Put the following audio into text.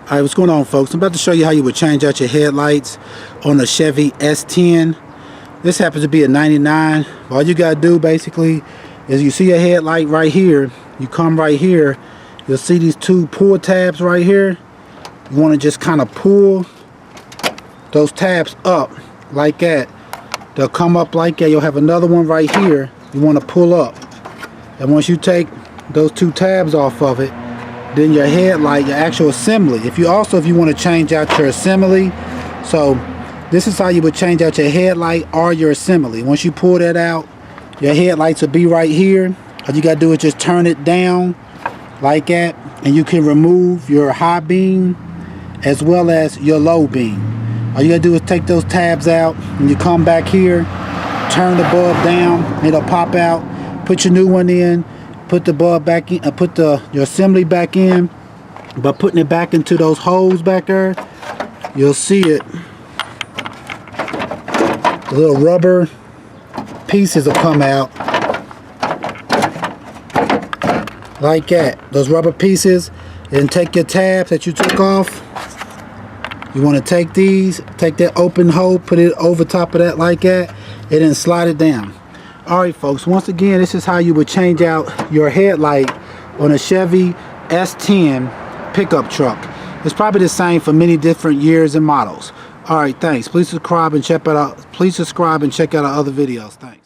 Alright, what's going on, folks? I'm about to show you how you would change out your headlights on a Chevy S10. This happens to be a 99. All you gotta do basically is you see a headlight right here, you come right here, you'll see these two pull tabs right here. You want to just kind of pull those tabs up like that. They'll come up like that. You'll have another one right here you want to pull up, and once you take those two tabs off of it, then your headlight, your actual assembly, if you want to change out your assembly, so this is how you would change out your headlight or your assembly. Once you pull that out, your headlights will be right here. All you gotta do is just turn it down like that, and you can remove your high beam as well as your low beam. All you gotta do is take those tabs out, and you come back here, turn the bulb down, it'll pop out, put your new one in, put the bulb back in, put your assembly back in. By putting it back into those holes back there, you'll see it. The little rubber pieces will come out like that. Those rubber pieces, and take your tabs that you took off. You want to take these, take that open hole, put it over top of that like that, and then slide it down. Alright, folks, once again, this is how you would change out your headlight on a Chevy S10 pickup truck. It's probably the same for many different years and models. Alright, thanks. Please subscribe and check out our other videos. Thanks.